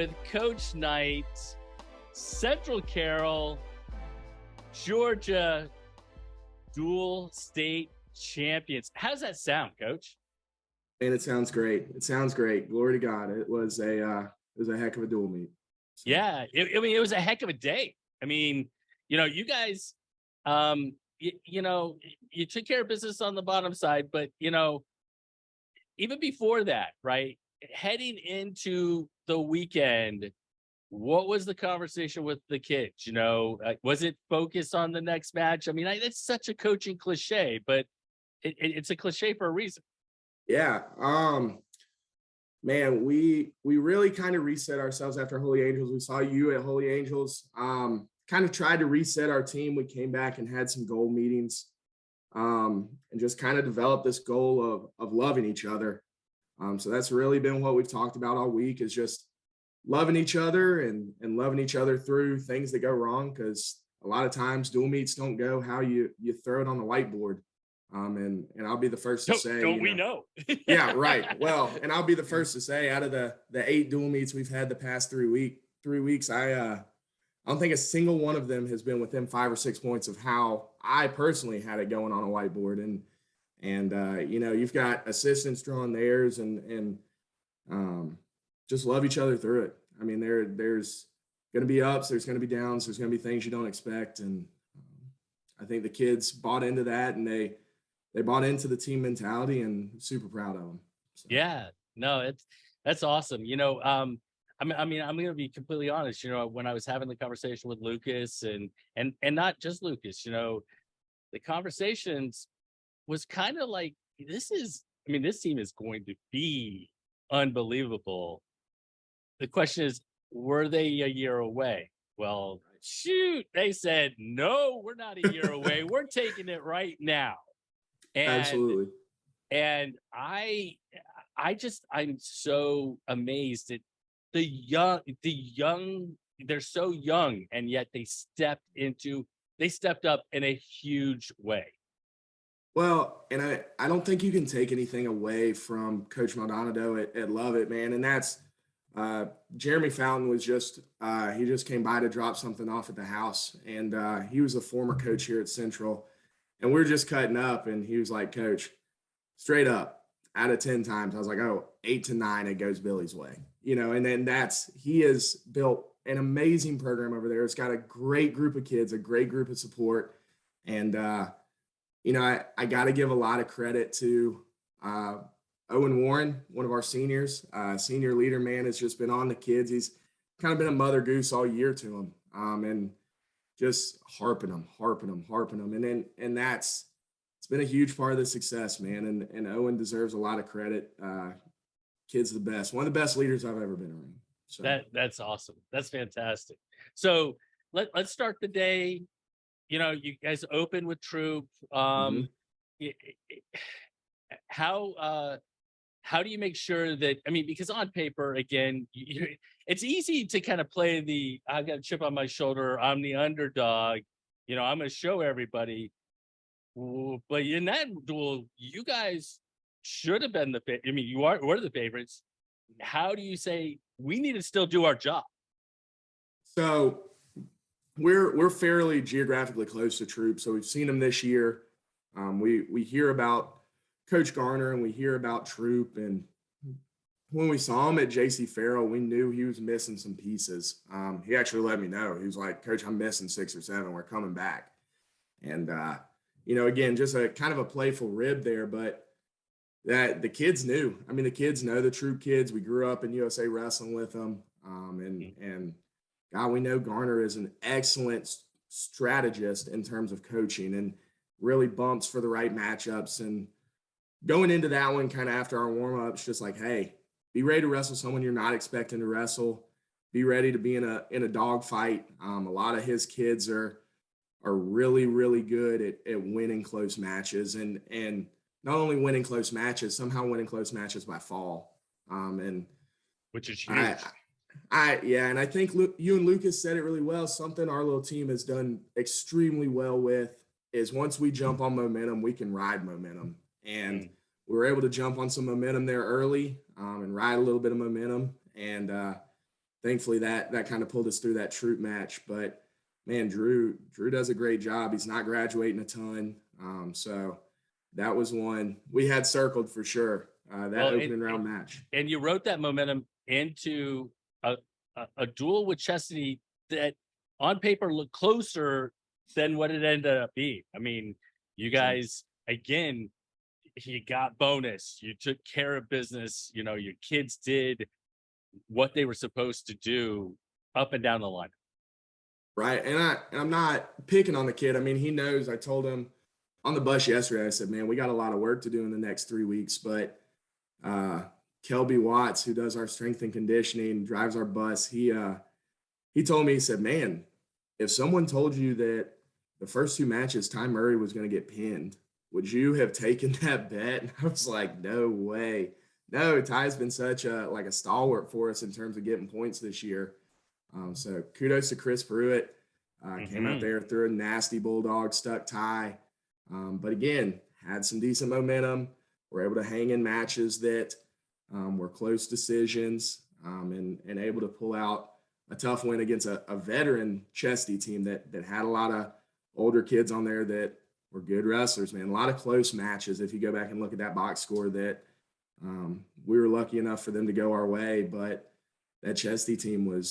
with Coach Knight, Central Carroll, Georgia, dual state champions. How does that sound, Coach? And it sounds great. It sounds great. Glory to God. It was a heck of a dual meet. So. Yeah, it was a heck of a day. I mean, you guys, you took care of business on the bottom side, but even before that, right? Heading into the weekend, what was the conversation with the kids? Was it focused on the next match? I mean, it's such a coaching cliche, but it's a cliche for a reason. Yeah. Man, we really kind of reset ourselves after Holy Angels. We saw you at Holy Angels. Kind of tried to reset our team. We came back and had some goal meetings, and just kind of developed this goal of loving each other. So that's really been what we've talked about all week, is just loving each other and loving each other through things that go wrong. Because a lot of times dual meets don't go how you throw it on the whiteboard. And I'll be the first to say, don't we know? Yeah, right. Well, and I'll be the first to say, out of the 8 dual meets we've had the past 3 weeks, I don't think a single one of them has been within 5 or 6 points of how I personally had it going on a whiteboard. And you've got assistants drawing theirs and just love each other through it. I mean, there's going to be ups, there's going to be downs, there's going to be things you don't expect. And I think the kids bought into that, and they bought into the team mentality, and super proud of them. So. Yeah, no, that's awesome. I'm going to be completely honest. When I was having the conversation with Lucas and not just Lucas, the conversations was kind of like, this team is going to be unbelievable. The question is, were they a year away? Well, shoot, they said, no, we're not a year away. We're taking it right now. And, absolutely. And I'm so amazed at the young, they're so young, and yet they stepped up in a huge way. Well, and I don't think you can take anything away from Coach Maldonado at Lovett, man. And that's Jeremy Fountain was he just came by to drop something off at the house. And he was a former coach here at Central. And we were just cutting up, and he was like, Coach, straight up, out of 10 times, I was like, 8 to 9, it goes Billy's way. And then he has built an amazing program over there. It's got a great group of kids, a great group of support. And, I got to give a lot of credit to Owen Warren, one of our seniors, senior leader, man, has just been on the kids. He's kind of been a mother goose all year to them. And just harping them. And it's been a huge part of the success, man. And Owen deserves a lot of credit. Kid's the best, one of the best leaders I've ever been around. So that's awesome. That's fantastic. So let's start the day. You guys open with Troop. How do you make sure that, because on paper, again, it's easy to kind of play I've got a chip on my shoulder, I'm the underdog, I'm going to show everybody. But in that duel, you guys should have been were the favorites. How do you say we need to still do our job? So we're fairly geographically close to Troop, so we've seen them this year. We hear about Coach Garner and we hear about Troop, and when we saw him at JC Farrell, we knew he was missing some pieces. He actually let me know. He was like, Coach, I'm missing 6 or 7. We're coming back. And, again, just a kind of a playful rib there, but that the kids knew. The kids know the Troop kids. We grew up in USA wrestling with them. And God, we know Garner is an excellent strategist in terms of coaching and really bumps for the right matchups. And going into that one, kind of after our warm-ups, just like, hey, be ready to wrestle someone you're not expecting to wrestle. Be ready to be in a dog fight. A lot of his kids are really, really good at winning close matches, and not only winning close matches, somehow winning close matches by fall. And which is huge. And I think you and Lucas said it really well. Something our little team has done extremely well with is once we jump on momentum, we can ride momentum. And we were able to jump on some momentum there early and ride a little bit of momentum. And thankfully that kind of pulled us through that troop match. But man, Drew does a great job. He's not graduating a ton. So that was one we had circled for sure. That Well, opening round match. and you wrote that momentum into a, a duel with Chesney that on paper looked closer than what it ended up being. I mean, you guys, again, you got bonus, you took care of business, you know, your kids did what they were supposed to do up and down the line. Right. And I'm not picking on the kid. I mean, he knows. I told him on the bus yesterday, I said, man, we got a lot of work to do in the next 3 weeks. But Kelby Watts, who does our strength and conditioning, drives our bus, he told me, he said, man, if someone told you that the first 2 matches Ty Murray was going to get pinned, would you have taken that bet? And I was like, no way. No, Ty's been such a stalwart for us in terms of getting points this year. So kudos to Chris Pruitt. Came out there, threw a nasty bulldog, stuck Ty. But again, had some decent momentum. We're able to hang in matches that were close decisions, and able to pull out a tough win against a veteran Chesty team that had a lot of older kids on there that were good wrestlers, man. A lot of close matches. If you go back and look at that box score, that we were lucky enough for them to go our way, but that Chesty team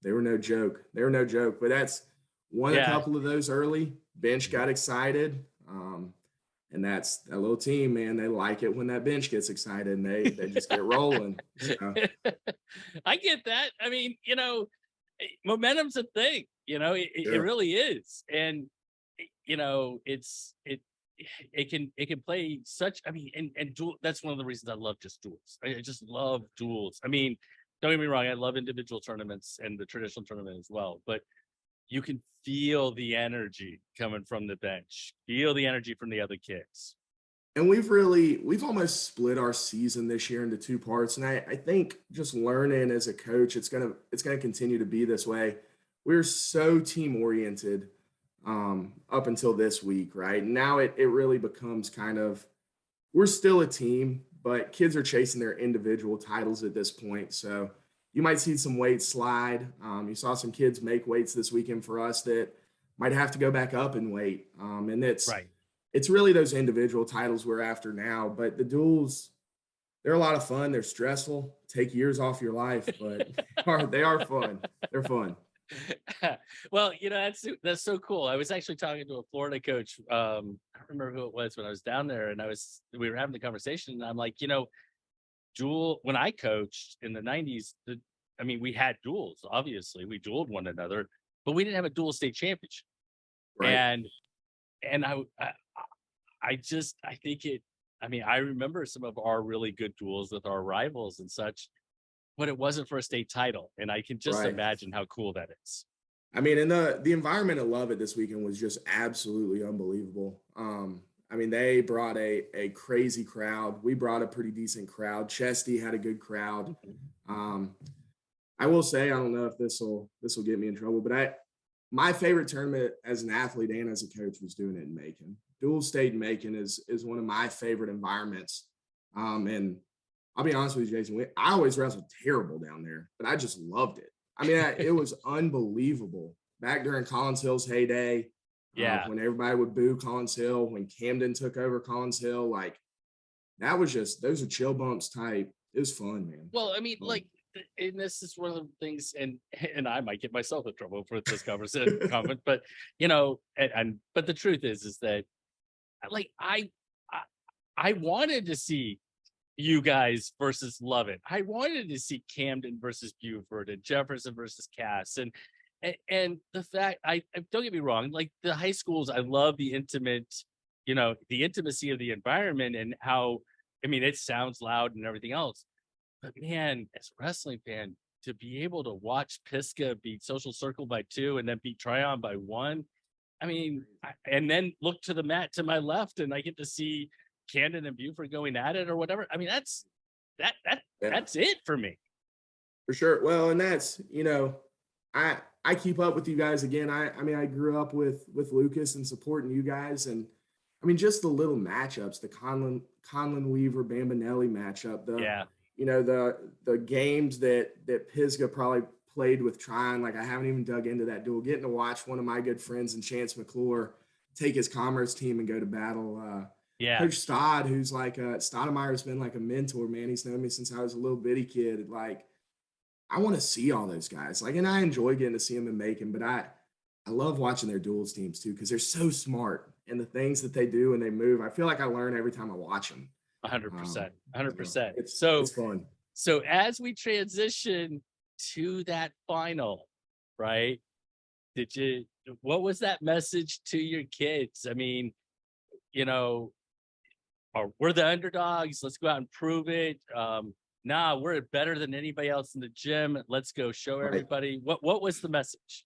they were no joke. They were no joke. But that's won a couple of those early. Bench got excited. And that's that little team, man. They like it when that bench gets excited and they just get rolling. So. I get that. I mean, you know, momentum's a thing, you know, it really is. And, you know, it can play such, I mean, and duel, that's one of the reasons I love just duels. I just love duels. I mean, don't get me wrong, I love individual tournaments and the traditional tournament as well, but you can feel the energy coming from the bench, feel the energy from the other kids. And we've almost split our season this year into 2 parts. And I think just learning as a coach, it's gonna continue to be this way. We're so team oriented up until this week, right? Now it really becomes kind of, we're still a team, but kids are chasing their individual titles at this point. So you might see some weights slide. You saw some kids make weights this weekend for us that might have to go back up and weight. And it's really those individual titles we're after now. But the duels, they're a lot of fun. They're stressful, take years off your life, but they are fun. They're fun. Well, you know, that's so cool. I was actually talking to a Florida coach. I don't remember who it was when I was down there, and we were having the conversation, and I'm like, you know, when I coached in the 90s, I mean, we had duels, obviously. We dueled one another, but we didn't have a dual state championship. Right. And I think I mean, I remember some of our really good duels with our rivals and such, but it wasn't for a state title. And I can just imagine how cool that is. I mean, and the environment at Lovett this weekend was just absolutely unbelievable. I mean, they brought a crazy crowd. We brought a pretty decent crowd. Chesty had a good crowd. I will say, I don't know if this will get me in trouble, but my favorite tournament as an athlete and as a coach was doing it in Macon. Dual state in Macon is one of my favorite environments. And I'll be honest with you, Jason, I always wrestled terrible down there, but I just loved it. I mean, it was unbelievable. Back during Collins Hill's heyday, when everybody would boo Collins Hill, when Camden took over Collins Hill, like that was just, those are chill bumps type. It was fun, man. Well, I mean, like, and this is one of the things, and I might get myself in trouble for this conversation, comment, but you know, but the truth is that, like, I wanted to see you guys versus Lovett. I wanted to see Camden versus Buford and Jefferson versus Cass, and the fact, I don't get me wrong, like the high schools, I love the intimacy of the environment and how, I mean, it sounds loud and everything else. But man, as a wrestling fan, to be able to watch Pisgah beat Social Circle by 2 and then beat Tryon by 1, I mean, and then look to the mat to my left and I get to see Camden and Buford going at it or whatever. I mean, that's it for me. For sure. Well, and that's, you know, I keep up with you guys again. I mean, I grew up with Lucas and supporting you guys. And I mean, just the little matchups, the Conlon Weaver Bambanelli matchup, you know, the games that Pisgah probably played with trying. Like, I haven't even dug into that duel. Getting to watch one of my good friends and Chance McClure take his Commerce team and go to battle. Yeah, Coach Stodd, who's like Stoudemire's been like a mentor, man. He's known me since I was a little bitty kid. Like, I want to see all those guys. Like, and I enjoy getting to see them in Macon, but I love watching their duels teams too, because they're so smart and the things that they do and they move. I feel like I learn every time I watch them. 100%, You know, 100%. it's fun. So as we transition to that final, right? What was that message to your kids? I mean, you know, we're the underdogs. Let's go out and prove it. Nah, we're better than anybody else in the gym. Let's go show Right. everybody. What was the message?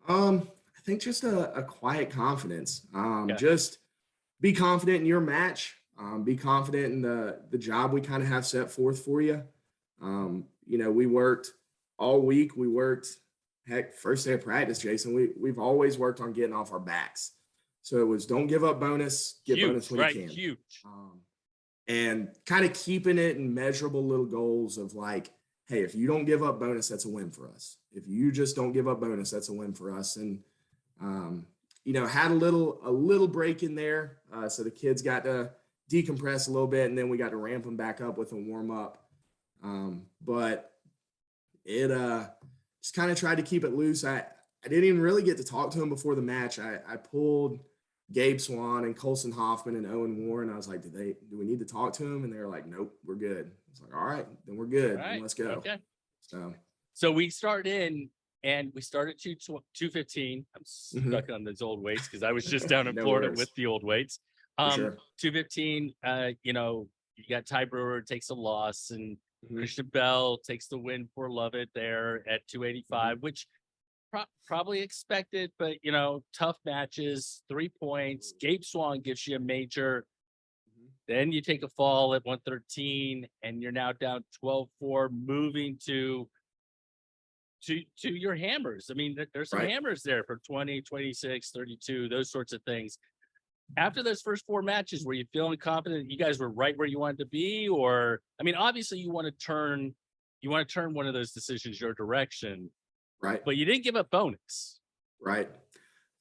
I think just a quiet confidence. Yeah. Just be confident in your match. Be confident in the job we kind of have set forth for you. You know, we worked all week. We worked, heck, first day of practice, Jason. We've always worked on getting off our backs. So it was don't give up bonus, get Huge, bonus when right? you can. Huge. And kind of keeping it in measurable little goals of like, hey, if you don't give up bonus, that's a win for us. If you just don't give up bonus, that's a win for us. And you know, had a little break in there, so the kids got to decompress a little bit, and then we got to ramp them back up with a warm up. But it just kind of tried to keep it loose. I didn't even really get to talk to him before the match. I pulled Gabe Swan and Colson Hoffman and Owen Warren. I was like, do we need to talk to him? And they were like, nope, we're good. I was like, all right, then we're good. Right. Then let's go. Okay. So we start in and we start at 215. I'm stuck on those old weights because I was just down in No Florida worries. with the old weights. Sure. 215, you know, you got Ty Brewer takes a loss and Mhm. Christian Bell takes the win for Lovett there at 285, which probably expected, but you know, tough matches, 3 points. Gabe Swan gives you a major. Then you take a fall at 113 and you're now down 12-4, moving to your hammers. I mean, there's some Right. hammers there for 20, 26, 32, those sorts of things. After those first 4 matches, were you feeling confident you guys were right where you wanted to be? Or, I mean, obviously you want to turn one of those decisions your direction, Right. but you didn't give up bonus. Right.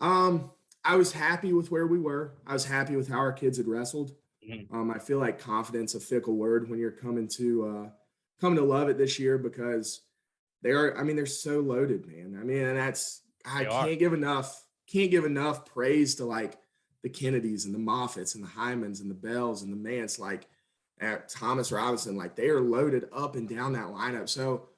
I was happy with where we were. I was happy with how our kids had wrestled. I feel like confidence a fickle word when you're coming to Lovett this year, because they're so loaded, man. I mean, and I can't give enough praise to like the Kennedys and the Moffats and the Hymans and the Bells and the Mance, like at Thomas Robinson, like they are loaded up and down that lineup. So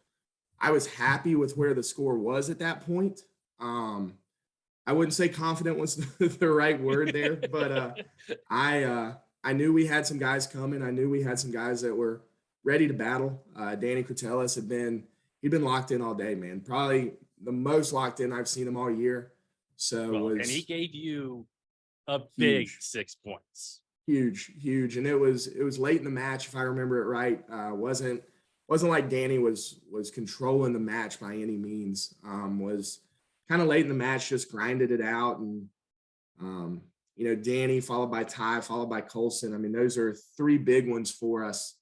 I was happy with where the score was at that point. I wouldn't say confident was the right word there, but I knew we had some guys coming. I knew we had some guys that were ready to battle. Danny Cratellis he'd been locked in all day, man. Probably the most locked in I've seen him all year. So and he gave you a huge. big 6 points. Huge. And it was late in the match, if I remember it right. Wasn't like Danny was controlling the match by any means. Was kind of late in the match, just grinded it out. And you know, Danny followed by Ty, followed by Colson. I mean, those are 3 big ones for us.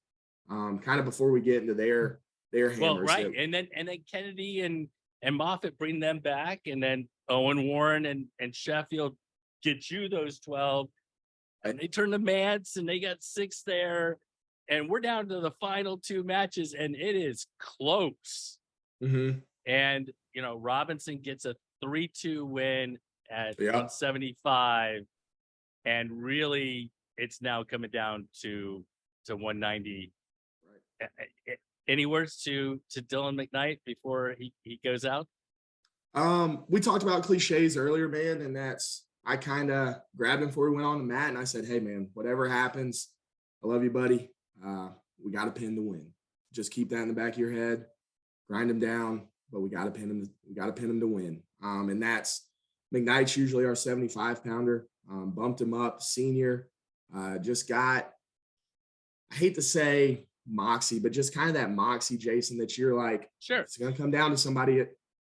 Kind of before we get into their hammers. Well, right. And then Kennedy and Moffitt bring them back, and then Owen Warren and Sheffield get you those 12. And they turn to Mance and they got 6 there. And we're down to the final 2 matches, and it is close. And, you know, Robinson gets a 3-2 win at 175. And really, it's now coming down to 190. Right. Any words to Dylan McKnight before he goes out? We talked about cliches earlier, man, and I kind of grabbed him before we went on the mat, and I said, "Hey, man, whatever happens, I love you, buddy. We got to pin to win. Just keep that in the back of your head. Grind him down, but we got to pin him. We got to pin him to win. And that's McKnight's usually our 75-pounder. Bumped him up, senior. Just got, I hate to say moxie, but just kind of that moxie, Jason, that you're like, sure, it's going to come down to somebody.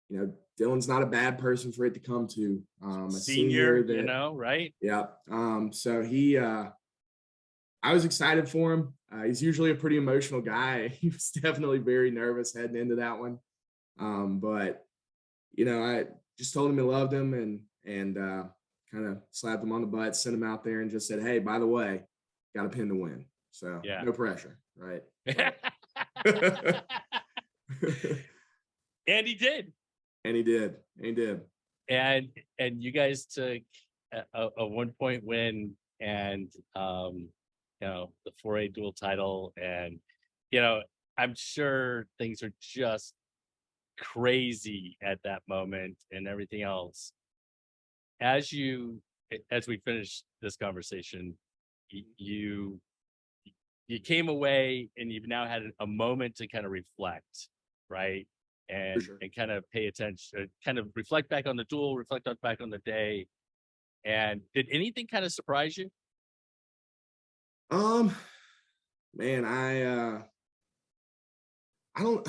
You know, Dylan's not a bad person for it to come to. A senior that, you know, right? Yeah. So I was excited for him. He's usually a pretty emotional guy. He was definitely very nervous heading into that one. But I just told him I loved him and kind of slapped him on the butt, sent him out there, and just said, "Hey, by the way, got a pin to win." So Yeah. no pressure, right? And he did. And he did. And you guys took a 1-point win and the 4A dual title, and I'm sure things are just crazy at that moment and everything else. As we finish this conversation, you came away and you've now had a moment to kind of reflect, right? And sure. and kind of pay attention, kind of reflect back on the duel, back on the day. And did anything kind of surprise you? Man, I don't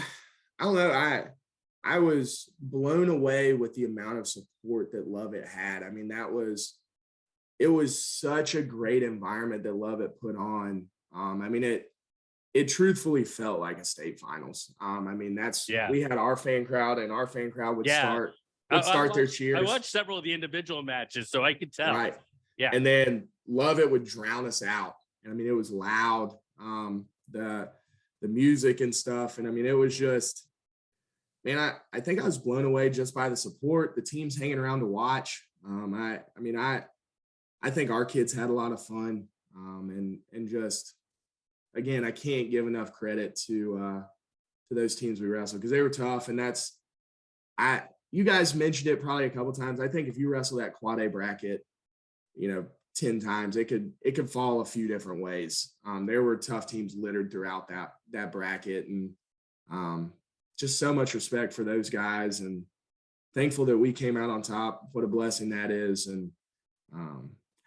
know. I was blown away with the amount of support that Lovett had. I mean, it was such a great environment that Lovett put on. I mean, it truthfully felt like a state finals. I mean, we had our fan crowd, and our fan crowd would start their cheers. I watched several of the individual matches, so I could tell. Right. Yeah. And then Lovett would drown us out. I mean, it was loud. The music and stuff. And I mean, it was just, man, I think I was blown away just by the support, the teams hanging around to watch. I think our kids had a lot of fun. And just, again, I can't give enough credit to those teams we wrestled, because they were tough. And you guys mentioned it probably a couple of times. I think if you wrestle that quad A bracket, 10 times, it could fall a few different ways. There were tough teams littered throughout that bracket, and just so much respect for those guys, and thankful that we came out on top. What a blessing that is. And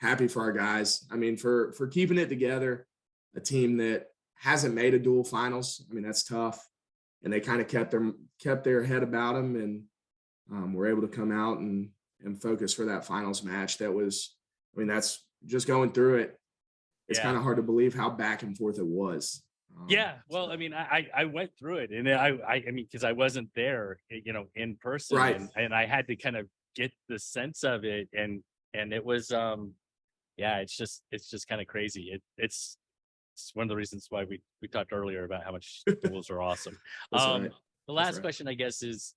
happy for our guys. I mean, for keeping it together, a team that hasn't made a dual finals. I mean, that's tough. And they kind of kept their head about them, and were able to come out and focus for that finals match. That's just going through it. It's kind of hard to believe how back and forth it was. Well, I mean, I went through it, and I mean, because I wasn't there, in person, right. and I had to kind of get the sense of it, and it was, it's just kind of crazy. It's one of the reasons why we talked earlier about how much duels are awesome. Right. The last question, I guess, is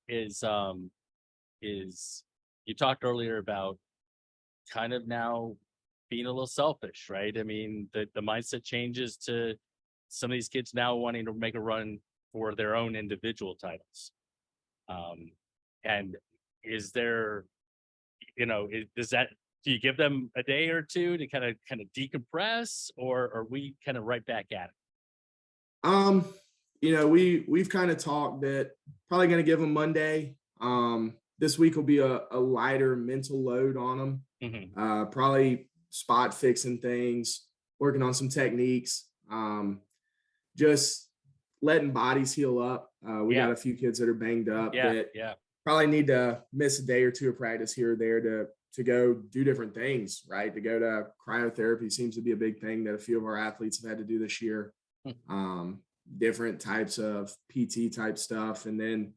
you talked earlier about kind of now being a little selfish, right? I mean, the mindset changes to some of these kids now wanting to make a run for their own individual titles. And is there, do you give them a day or two to kind of decompress, or are we kind of right back at it? We've kind of talked that probably going to give them Monday. This week will be a lighter mental load on them. Mm-hmm. Probably spot fixing things, working on some techniques, just letting bodies heal up. We got a few kids that are banged up that probably need to miss a day or two of practice here or there to go do different things, right? To go to cryotherapy seems to be a big thing that a few of our athletes have had to do this year. Different types of PT type stuff, and then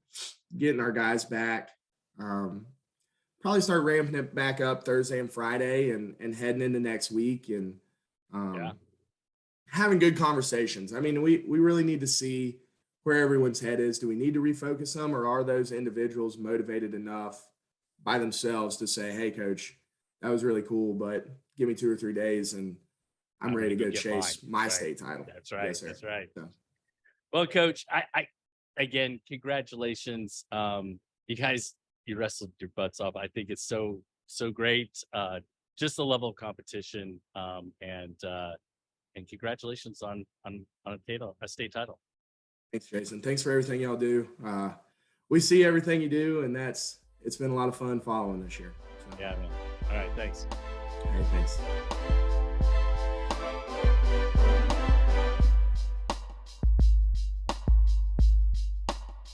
getting our guys back. Probably start ramping it back up Thursday and Friday, and heading into next week, and having good conversations. I mean, we really need to see where everyone's head is. Do we need to refocus them, or are those individuals motivated enough by themselves to say, "Hey, coach, that was really cool, but give me 2 or 3 days and I'm ready to go chase my state title." That's right. Yes, that's right. So. Well, coach, I again, congratulations. You guys, you wrestled your butts off. I think it's so great. Just the level of competition, and congratulations on a state title. Thanks, Jason. Thanks for everything y'all do. We see everything you do, and it's been a lot of fun following this year. So. Yeah, man. All right, thanks. Hey, thanks.